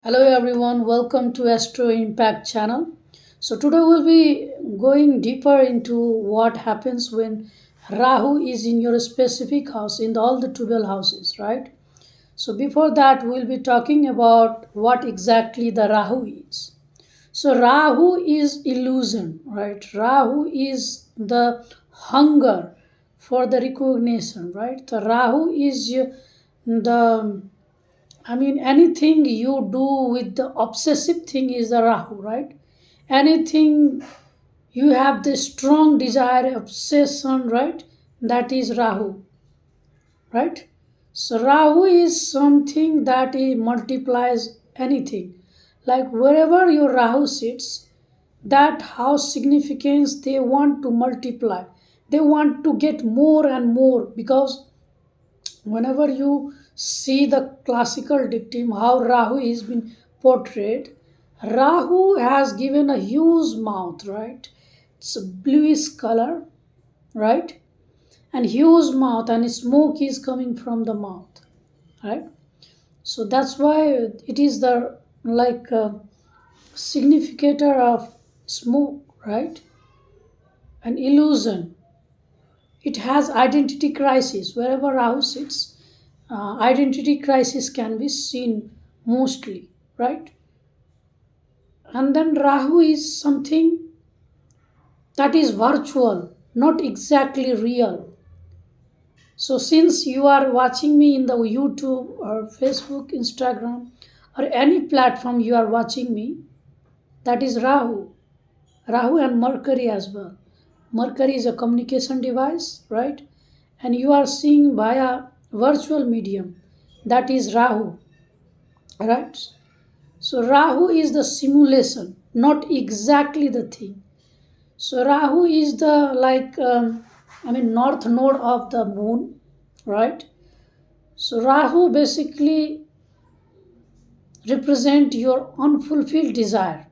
Hello everyone, welcome to Astro Impact channel. So today we'll be going deeper into what happens when Rahu is in your specific house in all the 12 houses, right? So before that we'll be talking about what exactly the Rahu is. So Rahu is illusion, right? Rahu is the hunger for the recognition, right? The Rahu is the anything you do with the obsessive thing is the Rahu, right? Anything you have the strong desire, obsession, right? That is Rahu, right? So Rahu is something that it multiplies anything. Like wherever your Rahu sits, that house significance they want to multiply. They want to get more and more because whenever you see the classical dictum how Rahu is been portrayed, Rahu has given a huge mouth, right? It's a bluish color, right? And huge mouth and smoke is coming from the mouth, right? So that's why it is the like significator of smoke, right? An illusion. It has identity crisis wherever Rahu sits. Identity crisis can be seen mostly, right? And then Rahu is something that is virtual, not exactly real. So since you are watching me in the YouTube or Facebook, Instagram, or any platform you are watching me, that is Rahu. Rahu and Mercury as well. Mercury is a communication device, right? And you are seeing via virtual medium. That is Rahu, right? So Rahu is the simulation, not exactly the thing. So Rahu is the north node of the moon, right? So Rahu basically represent your unfulfilled desire,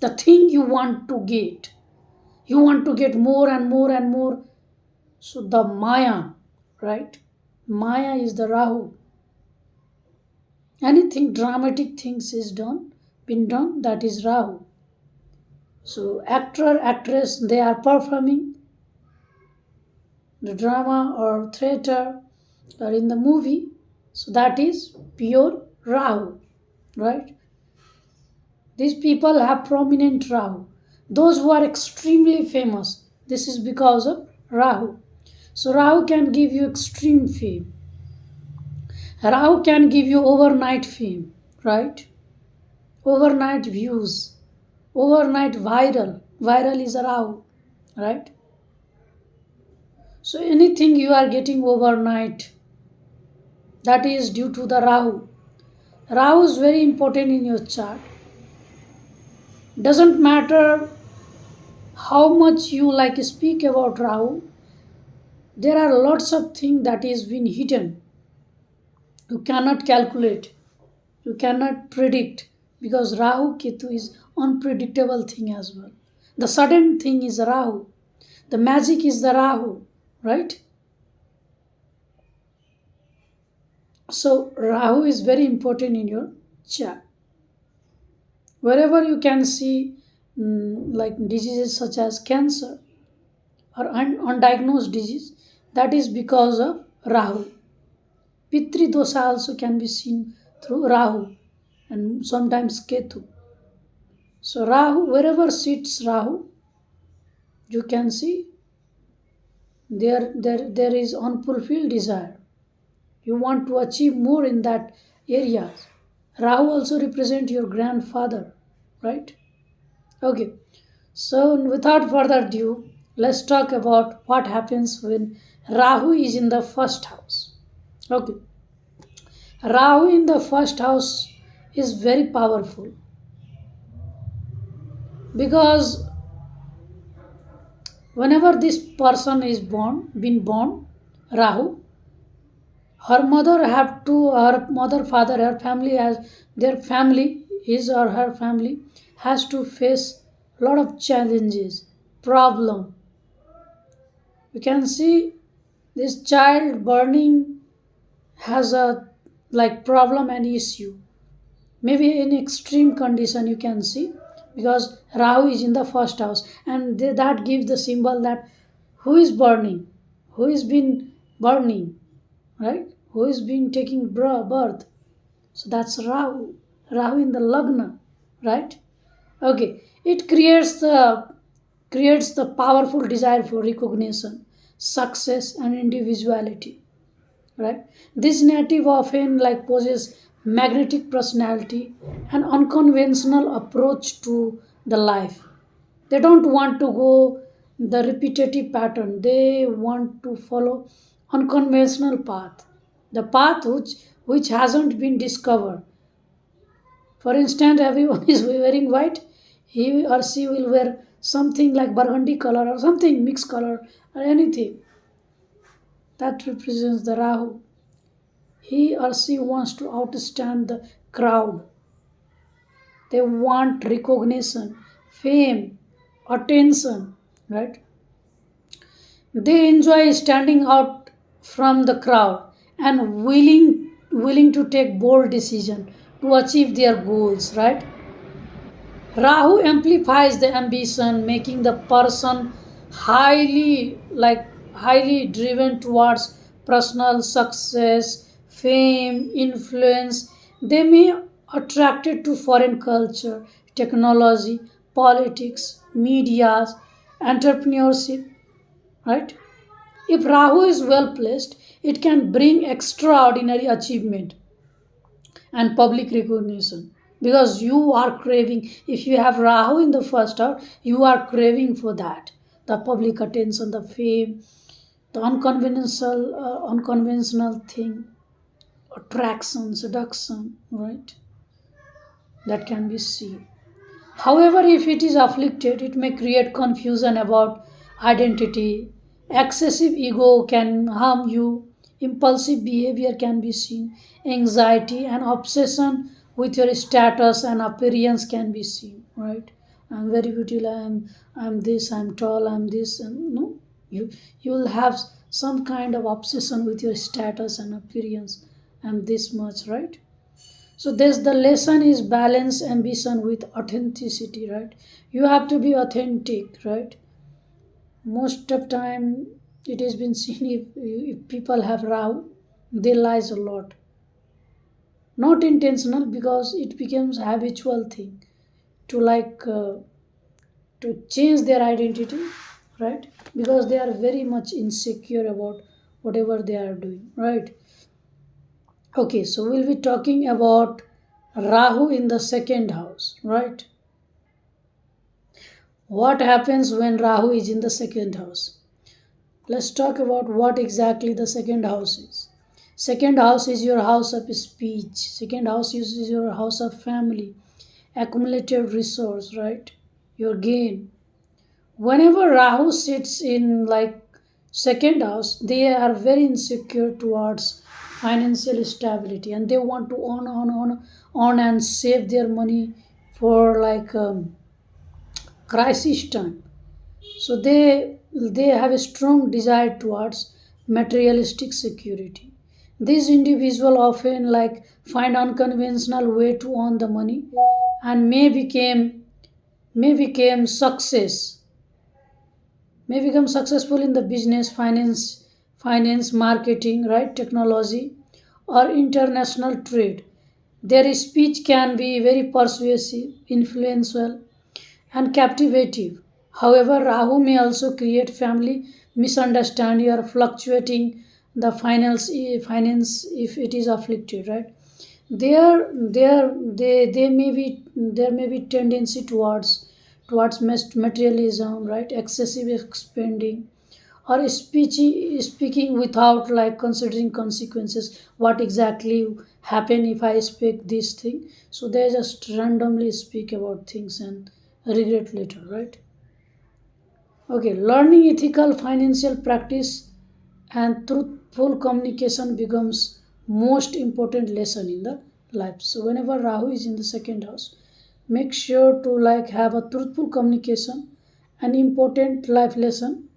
the thing you want to get. You want to get more and more and more. So the Maya, right? Maya is the Rahu. Anything dramatic things is been done, that is Rahu. So actor, actress, they are performing the drama or theater or in the movie. So that is pure Rahu, right? These people have prominent Rahu. Those who are extremely famous, this is because of Rahu. So Rahu can give you extreme fame. Rahu can give you overnight fame, right? Overnight views, overnight viral. Viral is a Rahu, right? So anything you are getting overnight, that is due to the Rahu. Rahu is very important in your chart. Doesn't matter how much you like speak about Rahu, there are lots of things that is been hidden. You cannot calculate, you cannot predict because Rahu Ketu is unpredictable thing as well. The sudden thing is Rahu. The magic is the Rahu, right? So Rahu is very important in your chart. Wherever you can see like diseases such as cancer or undiagnosed disease, that is because of Rahu. Pitri dosha also can be seen through Rahu and sometimes Ketu. So Rahu, wherever sits Rahu, you can see there is unfulfilled desire. You want to achieve more in that area. Rahu also represent your grandfather, right? Okay. So without further ado, let's talk about what happens when Rahu is in the first house. Okay. Rahu in the first house is very powerful because whenever this person is been born, Rahu, her mother have to, her mother, father, her family has, their family, his or her family has to face a lot of challenges, problem. You can see this child burning has a like problem and issue. maybe in extreme condition you can see, because Rahu is in the first house, and that gives the symbol that who is burning, who is been burning, right, who is being taking birth. So that's Rahu in the Lagna, right? Okay, it creates the powerful desire for recognition, success, and individuality, right? This native often like possess magnetic personality and unconventional approach to the life. They don't want to go the repetitive pattern. They want to follow unconventional path, the path which hasn't been discovered. For instance, everyone is wearing white, he or she will wear something like burgundy color or something mixed color or anything that represents the Rahu. He or she wants to outstand the crowd. They want recognition, fame, attention, right? They enjoy standing out from the crowd and willing to take bold decision to achieve their goals, right? Rahu amplifies the ambition, making the person highly driven towards personal success, fame, influence. They may attracted to foreign culture, technology, politics, media, entrepreneurship, right? If Rahu is well placed, it can bring extraordinary achievement and public recognition, because you are craving, if you have Rahu in the first house, you are craving for that, the public attention, the fame, the unconventional thing, attraction, seduction, right, that can be seen. However, if it is afflicted, it may create confusion about identity. Excessive ego can harm you. Impulsive behavior can be seen. Anxiety and obsession with your status and appearance can be seen. Right? I'm very beautiful. I'm this. I'm tall. I'm this. And no, you will have some kind of obsession with your status and appearance. I'm this much. Right? So this the lesson is balance ambition with authenticity, right? You have to be authentic, right? Most of time it has been seen, if people have Rahu, they lies a lot. Not intentional, because it becomes habitual thing to to change their identity, right? Because they are very much insecure about whatever they are doing, right? Okay, so we'll be talking about Rahu in the second house, right? What happens when Rahu is in the second house? Let's talk about what exactly the second house is. Second house is your house of speech. Second house is your house of family, accumulated resource, right? Your gain. Whenever Rahu sits in like second house, they are very insecure towards financial stability, and they want to on and save their money for crisis time. So they have a strong desire towards materialistic security. These individuals often find unconventional way to earn the money, and may become success may become successful in the business, finance, marketing, right, technology, or international trade. Their speech can be very persuasive, influential, and captivative. However, Rahu may also create family misunderstanding or fluctuating the finance if it is afflicted, right? There may be tendency towards materialism, right? Excessive spending, or speaking without considering consequences. What exactly happen if I speak this thing? So they just randomly speak about things and regret later, right? Okay, learning ethical financial practice and truthful communication becomes most important lesson in the life. So whenever Rahu is in the second house, make sure to have a truthful communication, an important life lesson,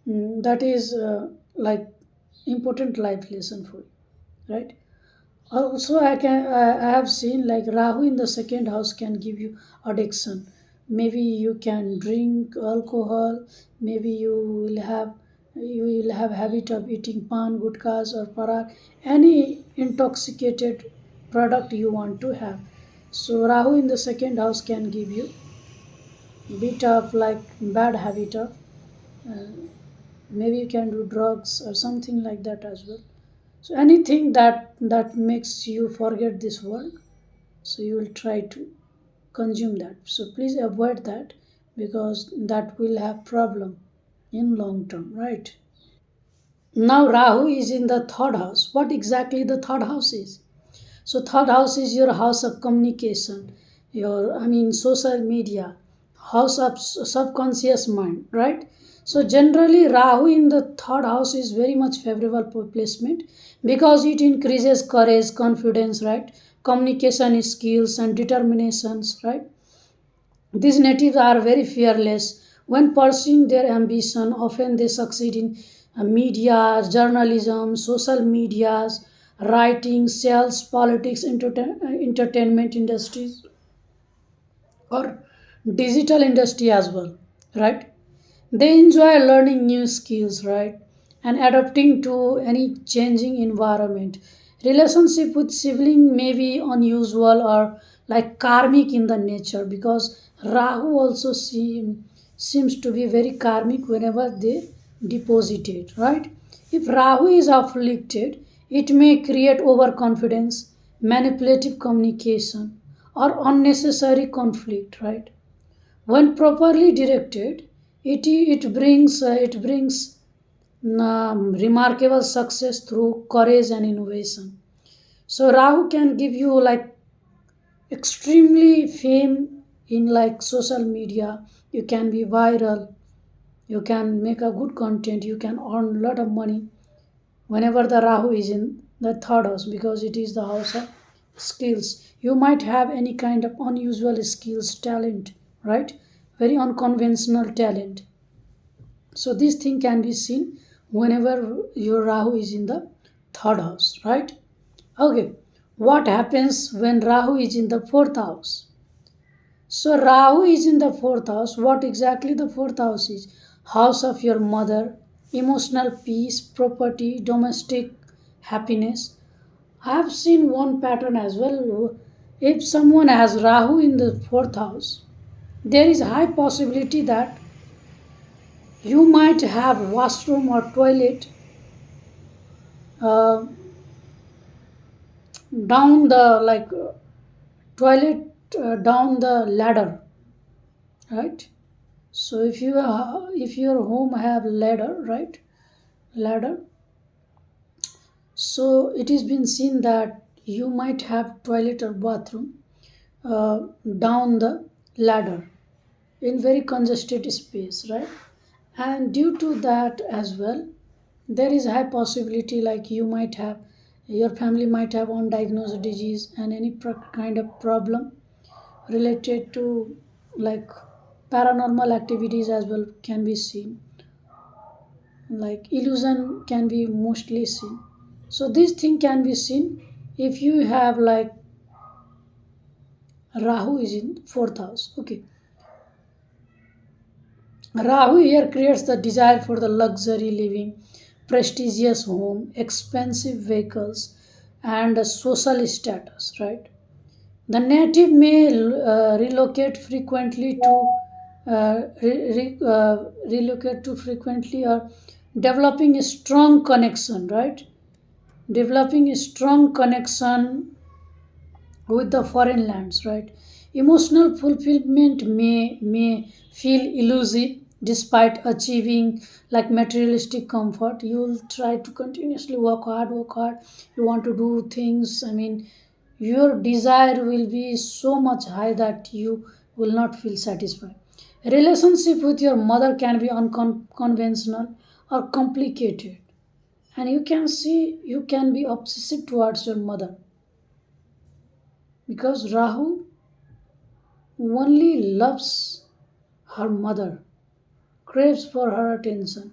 that is like important life lesson for you, right? Also, I have seen like Rahu in the second house can give you addiction. Maybe you can drink alcohol. Maybe you will have habit of eating pan, gutkas or parak, any intoxicated product you want to have. So Rahu in the second house can give you bit of like bad habit of maybe you can do drugs or something like that as well. So anything that makes you forget this world, so you will try to consume that. So please avoid that because that will have problem in long term, right? Now Rahu is in the third house. What exactly the third house is? So third house is your house of communication, your social media, house of subconscious mind, right? So generally Rahu in the third house is very much favorable placement because it increases courage, confidence, right? Communication skills and determinations, right? These natives are very fearless. When pursuing their ambition, often they succeed in media, journalism, social medias, writing, sales, politics, entertainment industries, or digital industry as well, right? They enjoy learning new skills, right? And adapting to any changing environment. Relationship with sibling may be unusual or like karmic in the nature because Rahu also seems to be very karmic whenever they deposit it, right? If Rahu is afflicted, it may create overconfidence, manipulative communication, or unnecessary conflict, right? When properly directed, it brings remarkable success through courage and innovation. So Rahu can give you like extremely fame in like social media. You can be viral. You can make a good content. You can earn a lot of money whenever the Rahu is in the third house because it is the house of skills. You might have any kind of unusual skills, talent, right? Very unconventional talent. So this thing can be seen whenever your Rahu is in the third house, right? Okay. What happens when Rahu is in the fourth house? So Rahu is in the fourth house. What exactly the fourth house is? House of your mother, emotional peace, property, domestic happiness. I have seen one pattern as well. If someone has Rahu in the fourth house, there is high possibility that you might have washroom or toilet uh, down the toilet down the ladder, right? So if your home have ladder, right, ladder, so it has been seen that you might have toilet or bathroom uh, down the ladder in very congested space, right? And due to that as well, there is high possibility like you might have your family might have undiagnosed disease and any kind of problem related to like paranormal activities as well can be seen, like illusion can be mostly seen. So this thing can be seen if you have like Rahu is in fourth house. Okay, Rahu here creates the desire for the luxury living, prestigious home, expensive vehicles, and a social status, right? The native may relocate to frequently or developing a strong connection, right? Developing a strong connection with the foreign lands, right? Emotional fulfillment may feel elusive despite achieving like materialistic comfort. You'll try to continuously work hard. You want to do things. Your desire will be so much high that you will not feel satisfied. A relationship with your mother can be unconventional or complicated, and you can see you can be obsessive towards your mother because Rahu only loves her mother, craves for her attention.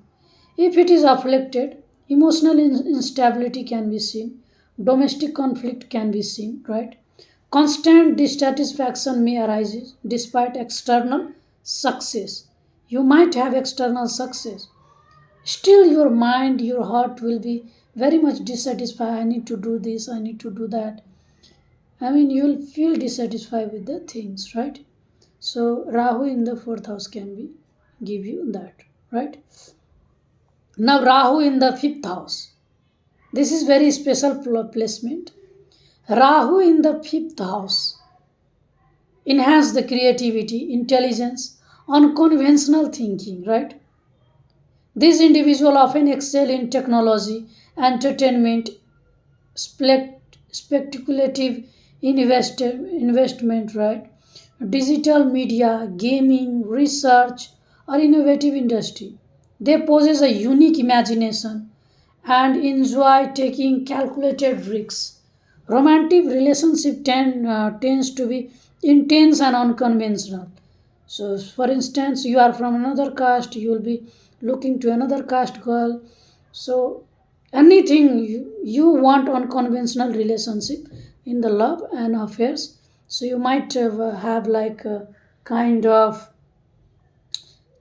If it is afflicted, emotional instability can be seen. Domestic conflict can be seen, right? Constant dissatisfaction may arise despite external success. You might have external success. Still, your mind, your heart will be very much dissatisfied. I need to do this, I need to do that. I mean, you'll feel dissatisfied with the things, right? So, Rahu in the fourth house can be give you that, right? Now, Rahu in the fifth house. This is very special placement. Rahu in the fifth house enhance the creativity, intelligence, unconventional thinking, right? These individuals often excel in technology, entertainment, speculative investment, right? Digital media, gaming, research, or innovative industry. They possess a unique imagination and enjoy taking calculated risks. Romantic relationship tends to be intense and unconventional. So, for instance, you are from another caste, you will be looking to another caste girl. So, anything you want unconventional relationship in the love and affairs. So, you might have like a kind of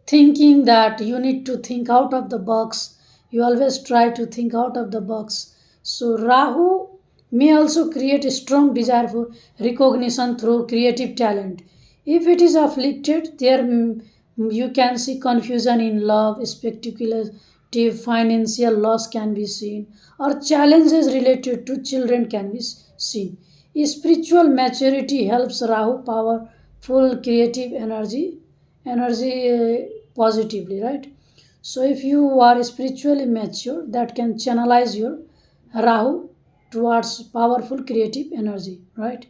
thinking that you need to think out of the box. You always try to think out of the box. So, Rahu may also create a strong desire for recognition through creative talent. If it is afflicted, there you can see confusion in love, speculative financial loss can be seen, or challenges related to children can be seen. Spiritual maturity helps Rahu powerful creative energy positively, right? So if you are spiritually mature, that can channelize your Rahu towards powerful creative energy, right?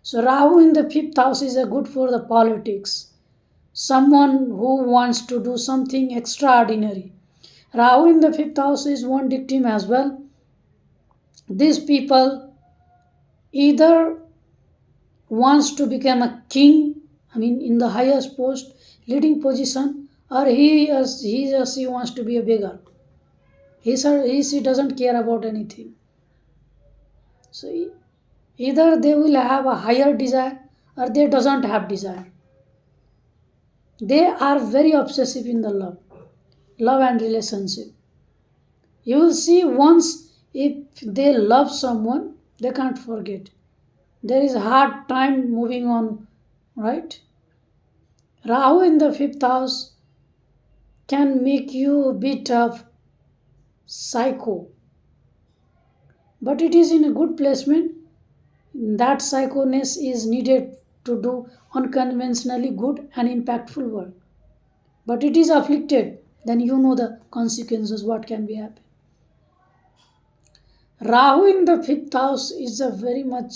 So Rahu in the fifth house is a good for the politics, someone who wants to do something extraordinary. Rahu in the fifth house is one victim as well. These people either wants to become a king, I mean, in the highest post, leading position, or he or she wants to be a beggar. She doesn't care about anything. So either they will have a higher desire or they doesn't have desire. They are very obsessive in the love and relationship. You will see once if they love someone, they can't forget. There is a hard time moving on, right? Rahu in the fifth house can make you a bit of psycho, but it is in a good placement. That psychoness is needed to do unconventionally good and impactful work. But it is afflicted, then you know the consequences, what can be happen. Rahu in the fifth house is a very much,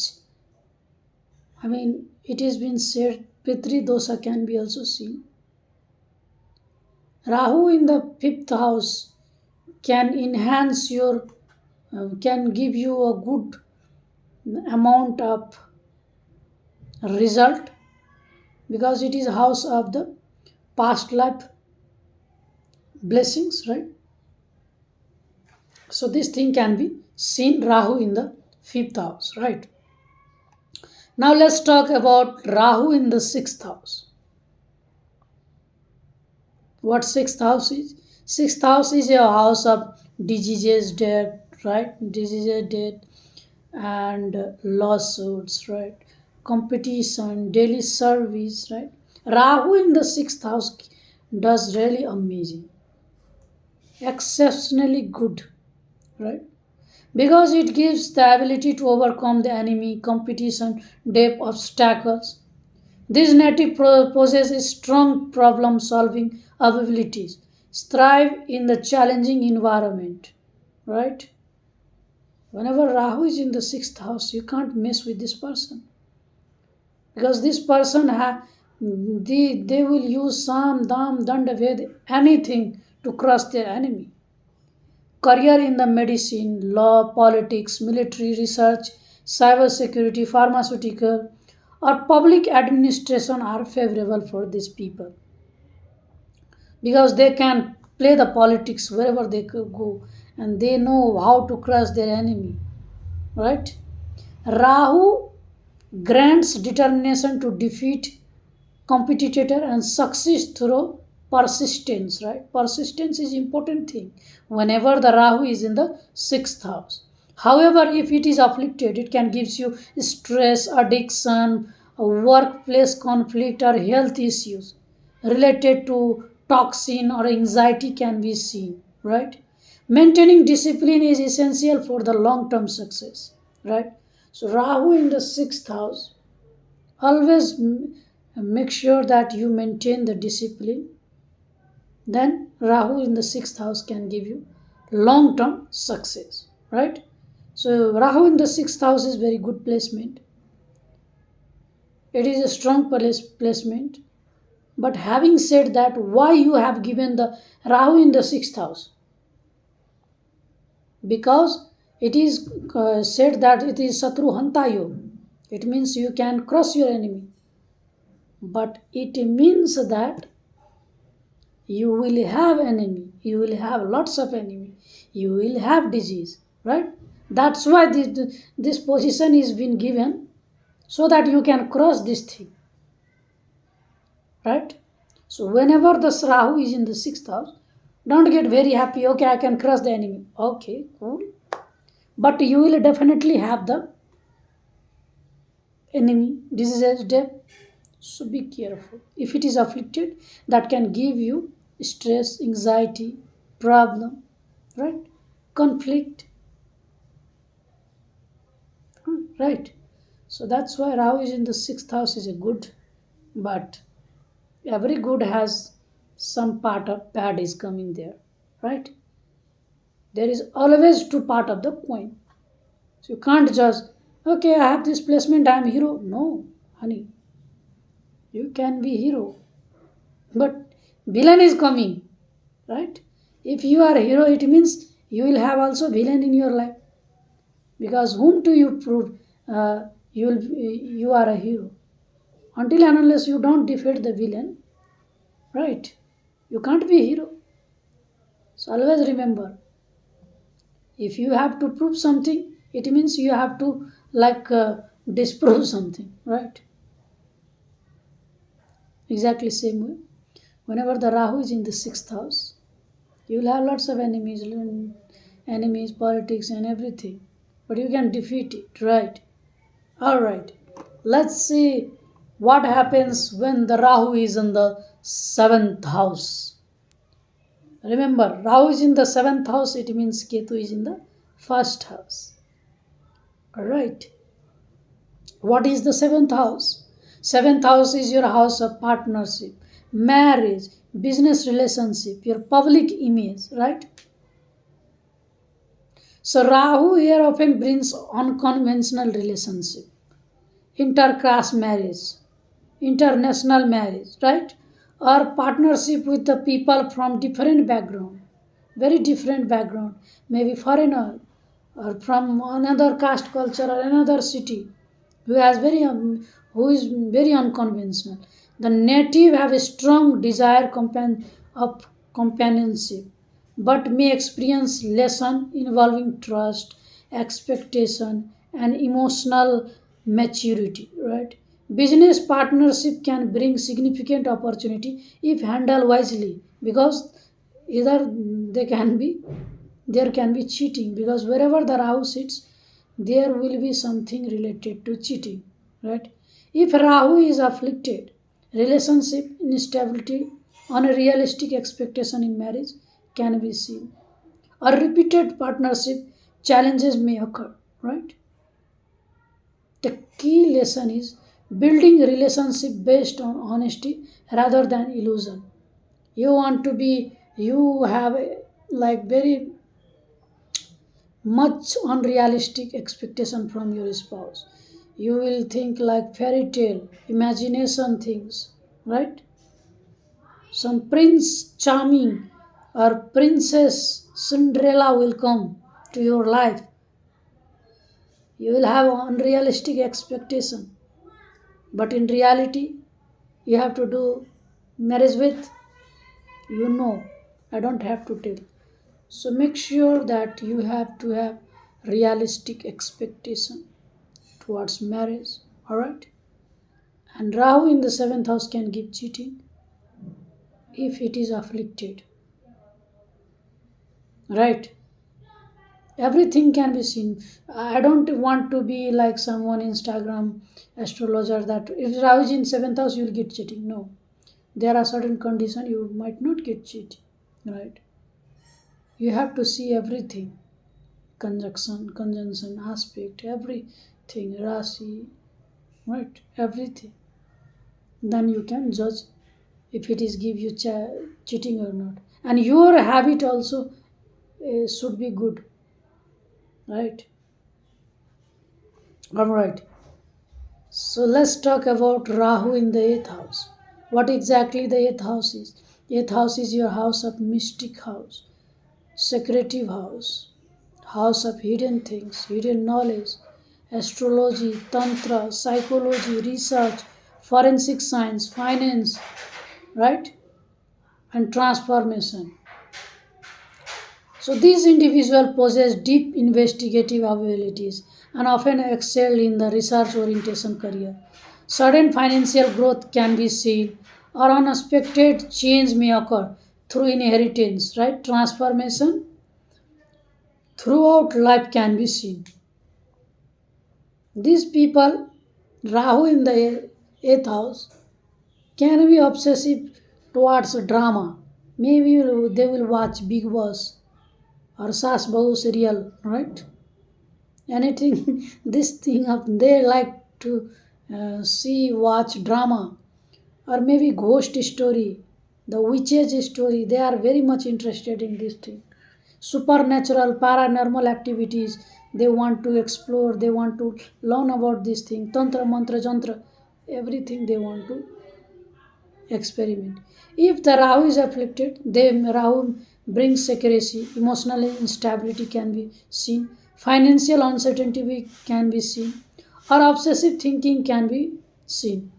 I mean, it has been said, Pitri dosa can be also seen. Rahu in the fifth house can enhance your, can give you a good amount of result because it is house of the past life blessings, right? So this thing can be seen Rahu in the fifth house, right? Now let's talk about Rahu in the sixth house. What sixth house is? Sixth house is a house of diseases, death, right? Diseases, death, and lawsuits, right? Competition, daily service, right? Rahu in the sixth house does really amazing, exceptionally good, right? Because it gives the ability to overcome the enemy, competition, depth, obstacles. This native possesses strong problem solving abilities, thrive in the challenging environment, right? Whenever Rahu is in the sixth house, you can't mess with this person because this person they will use sam, dam, danda, ved, anything to crush their enemy. Career in the medicine, law, politics, military research, cyber security, pharmaceutical, or public administration are favorable for these people because they can play the politics wherever they could go and they know how to crush their enemy. right? Rahu grants determination to defeat competitor and success through persistence, right? Persistence is important thing whenever the Rahu is in the sixth house. However, if it is afflicted, it can gives you stress, addiction, workplace conflict, or health issues related to toxin or anxiety can be seen, right? Maintaining discipline is essential for the long term success, right? So Rahu in the sixth house, always make sure that you maintain the discipline. Then Rahu in the sixth house can give you long term success, right? So Rahu in the sixth house is very good placement. It is a strong placement. But having said that, why you have given the Rahu in the sixth house? Because it is said that it is Satru Hantayo. It means you can cross your enemy. But it means that you will have enemy, you will have lots of enemy, you will have disease, right? That's why this position is been given, so that you can cross this thing, right? So whenever the Rahu is in the sixth house, don't get very happy, okay, I can cross the enemy. Okay, cool. But you will definitely have the enemy, disease, death. So be careful. If it is afflicted, that can give you stress, anxiety, problem, right? Conflict, right? So that's why Rahu is in the sixth house is a good, but every good has some part of bad is coming there, right? There is always two part of the coin. So you can't just, okay, I have this placement, I am hero. No, honey, you can be hero, but villain is coming, right? If you are a hero, it means you will have also villain in your life, because whom do you prove you are a hero? Until and unless you don't defeat the villain, right? You can't be a hero. So always remember, if you have to prove something, it means you have to disprove something, right? Exactly same way. Whenever the Rahu is in the sixth house, you will have lots of enemies, politics, and everything. But you can defeat it, right? Alright. Let's see what happens when the Rahu is in the seventh house. Remember, Rahu is in the seventh house, it means Ketu is in the first house. Alright. What is the seventh house? Seventh house is your house of partnership, marriage, business relationship, your public image, right? So Rahu here often brings unconventional relationship, intercaste marriage, international marriage, right? Or partnership with the people from different background, very different background, maybe foreigner or from another caste culture or another city, who has who is very unconventional. The native have a strong desire of companionship, but may experience lesson involving trust, expectation, and emotional maturity, right? Business partnership can bring significant opportunity if handled wisely, because either they can be there can be cheating, because wherever the Rahu sits, there will be something related to cheating, right? If Rahu is afflicted, relationship instability, unrealistic expectation in marriage can be seen. A repeated partnership challenges may occur, right? The key lesson is building a relationship based on honesty rather than illusion. You have very much unrealistic expectation from your spouse. You will think like fairy tale, imagination things, right? Some prince charming or princess Cinderella will come to your life. You will have unrealistic expectation, but in reality, you have to do marriage with, I don't have to tell. So make sure that you have to have realistic expectation towards marriage. All right. And Rahu in the seventh house can give cheating if it is afflicted. Right. Everything can be seen. I don't want to be like someone Instagram astrologer that if Rahu is in seventh house you'll get cheating. No, there are certain conditions you might not get cheating. Right. You have to see everything, conjunction, aspect, everything, rasi, right, everything. Then you can judge if it is give you cheating or not. And your habit also should be good, right? All right. So let's talk about Rahu in the eighth house. What exactly the eighth house is? Eighth house is your house of mystic house, secretive house of hidden things, hidden knowledge, astrology, tantra, psychology, research, forensic science, finance, right? And transformation. So these individuals possess deep investigative abilities and often excel in the research orientation career. Sudden financial growth can be seen or unexpected change may occur through inheritance, right? Transformation throughout life can be seen. These people, Rahu in the eighth house, can be obsessive towards drama. Maybe they will watch Big Boss or Sas Bahu serial, right? Anything, this thing of they like to see, watch drama or maybe ghost story, the witches story. They are very much interested in this thing. Supernatural, paranormal activities. They want to explore. They want to learn about this thing. Tantra, mantra, jantra, everything they want to experiment. If the Rahu is afflicted, then Rahu brings secrecy, emotional instability can be seen, financial uncertainty can be seen, or obsessive thinking can be seen.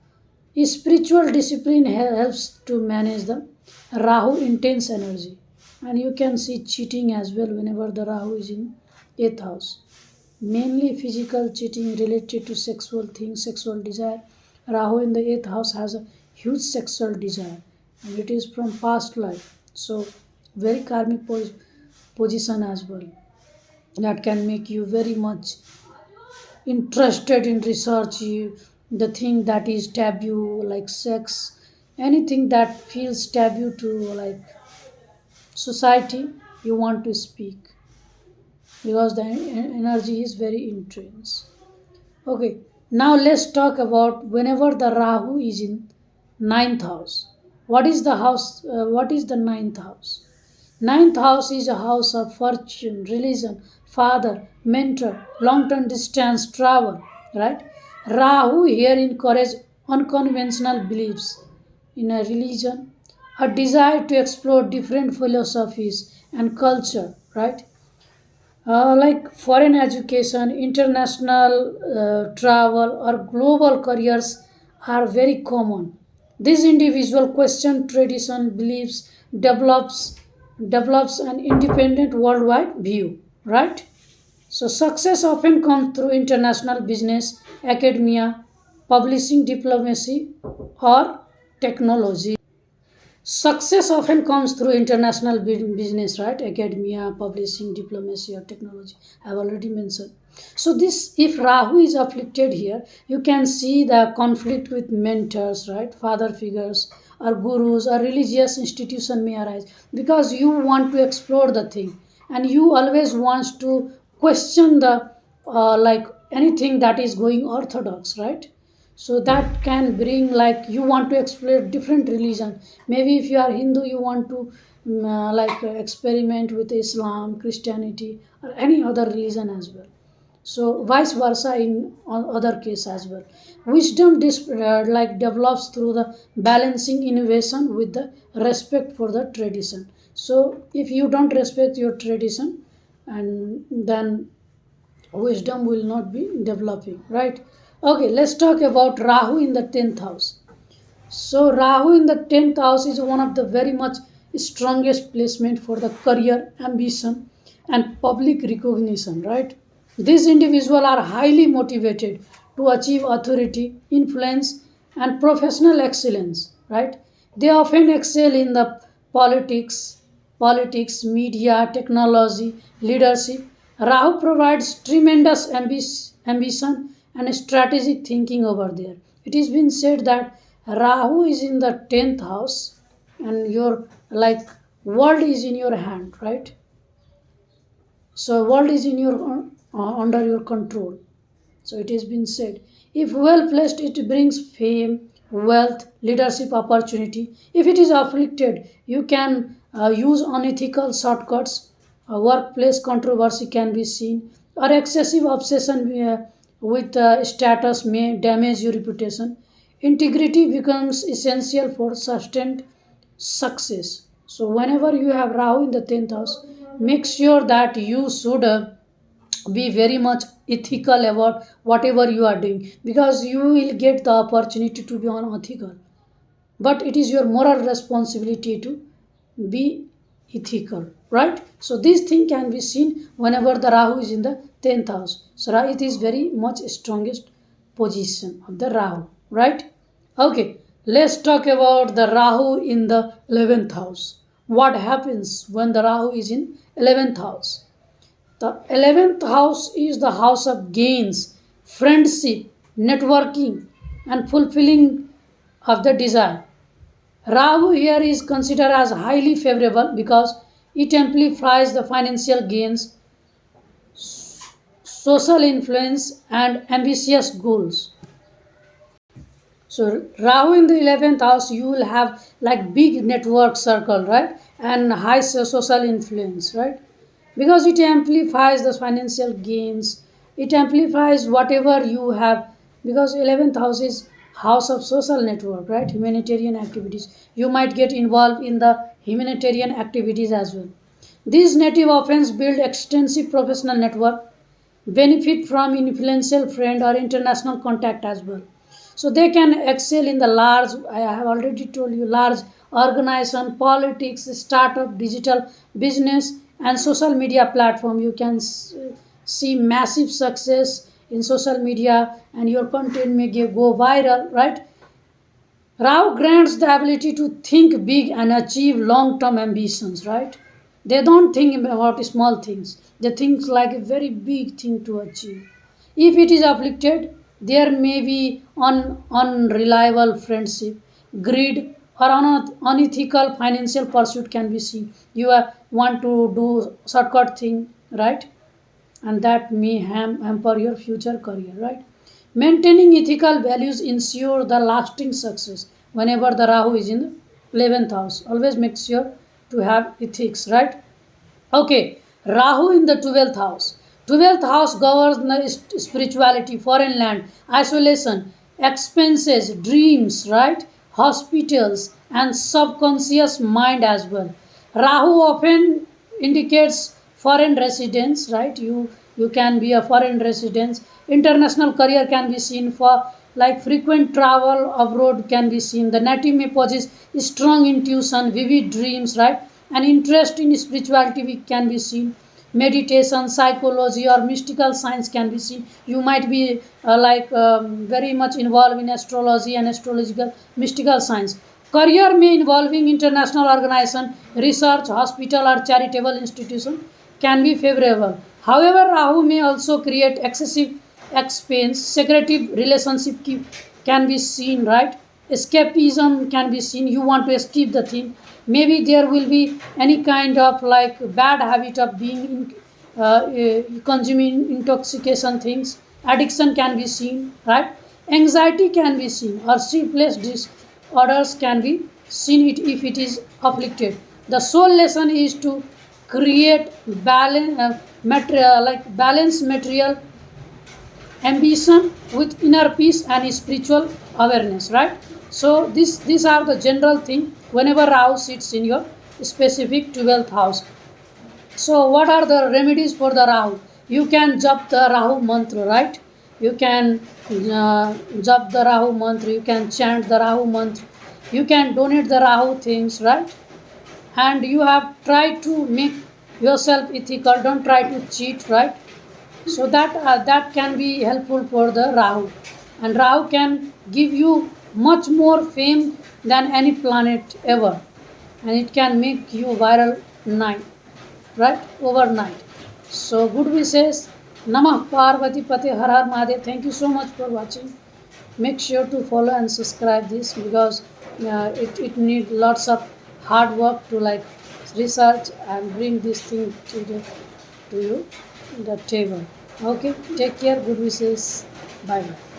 Spiritual discipline helps to manage the Rahu intense energy, and you can see cheating as well whenever the Rahu is in eighth house. Mainly physical cheating related to sexual things, sexual desire. Rahu in the eighth house has a huge sexual desire and it is from past life. So, very karmic position as well. That can make you very much interested in research. The thing that is taboo, like sex, anything that feels taboo to like society, you want to speak because the energy is very intense. Okay, now let's talk about whenever the Rahu is in ninth house. What is the house? What is the ninth house? Ninth house is a house of fortune, religion, father, mentor, long-term distance travel. Right? Rahu here encourages unconventional beliefs in a religion, a desire to explore different philosophies and culture. Right? Like foreign education, international travel, or global careers are very common. This individual question tradition, beliefs, develops develops an independent worldwide view, right? So success often comes through international business, academia, publishing, diplomacy, or technology. Success often comes through international business, right? Academia, publishing, diplomacy, or technology. I've already mentioned. So this, if Rahu is afflicted here, you can see the conflict with mentors, right? Father figures or gurus or religious institution may arise because you want to explore the thing and you always want to question the like anything that is going orthodox, right? So that can bring like you want to explore different religion. Maybe if you are Hindu you want to experiment with Islam, Christianity, or any other religion as well. So vice versa in other case as well. Wisdom develops through the balancing innovation with the respect for the tradition. So if you don't respect your tradition, and then wisdom will not be developing, right? Okay, let's talk about Rahu in the 10th house. So Rahu in the 10th house is one of the very much strongest placement for the career ambition and public recognition, right? These individuals are highly motivated to achieve authority, influence, and professional excellence, right? They often excel in the politics, media, technology, leadership. Rahu provides tremendous ambition and strategic thinking over there. It has been said that Rahu is in the 10th house and your like world is in your hand, right? So world is in your under your control. So it has been said, if well placed, it brings fame, wealth, leadership opportunity. If it is afflicted, you can use unethical shortcuts. Workplace controversy can be seen, or excessive obsession with status may damage your reputation. Integrity becomes essential for sustained success. So whenever you have Rahu in the 10th house, make sure that you should be very much ethical about whatever you are doing, because you will get the opportunity to be unethical, but it is your moral responsibility to be ethical, right? So this thing can be seen whenever the Rahu is in the 10th house. So it is very much strongest position of the Rahu, right? Okay, let's talk about the Rahu in the 11th house. What happens when the Rahu is in 11th house? The 11th house is the house of gains, friendship, networking, and fulfilling of the desire. Rahu here is considered as highly favorable because it amplifies the financial gains, social influence, and ambitious goals. So Rahu in the 11th house, you will have like big network circle, right? And high social influence, right? Because it amplifies the financial gains, it amplifies whatever you have, because 11th house is house of social network, right? Humanitarian activities. You might get involved in the humanitarian activities as well. These native often build extensive professional network, benefit from influential friend or international contact as well. So they can excel in the large, I have already told you, large organization, politics, startup, digital business, and social media platform. You can see massive success in social media, and your content may go viral, right? Rao grants the ability to think big and achieve long term ambitions, right? They don't think about small things, they think like a very big thing to achieve. If it is afflicted, there may be unreliable friendship, greed, or unethical financial pursuit can be seen. You want to do shortcut thing, right? And that may hamper your future career, right? Maintaining ethical values ensure the lasting success. Whenever the Rahu is in the 11th house, always make sure to have ethics, right? Okay, Rahu in the 12th house. 12th house governs spirituality, foreign land, isolation, expenses, dreams, right? Hospitals, and subconscious mind as well. Rahu often indicates foreign residence, right? You can be a foreign residence. International career can be seen for like frequent travel abroad can be seen. The native may possess strong intuition, vivid dreams, right? An interest in spirituality can be seen. Meditation, psychology, or mystical science can be seen. You might be very much involved in astrology and astrological mystical science. Career may involving international organization, research, hospital, or charitable institution can be favorable. However, Rahu may also create excessive expense, secretive relationship can be seen, right? Escapism can be seen. You want to escape the thing. Maybe there will be any kind of like bad habit of being consuming intoxication things. Addiction can be seen, right? Anxiety can be seen, or sleepless disorders can be seen it if it is afflicted. The sole lesson is to create balanced material ambition with inner peace and spiritual awareness, right? So these are the general thing whenever Rahu sits in your specific 12th house. So what are the remedies for the Rahu? You can jap the Rahu mantra, right? You can jap the Rahu mantra, you can chant the Rahu mantra, you can donate the Rahu things, right? And you have tried to make yourself ethical, don't try to cheat, right? So that can be helpful for the Rahu, and Rahu can give you much more fame than any planet ever, and it can make you viral night, right, overnight. So good wishes. Namah Parvati Pate Har Har Mahadev. Thank you so much for watching. Make sure to follow and subscribe this, because it needs lots of hard work to like research and bring this thing to you the table. Okay, take care. Good wishes. Bye bye.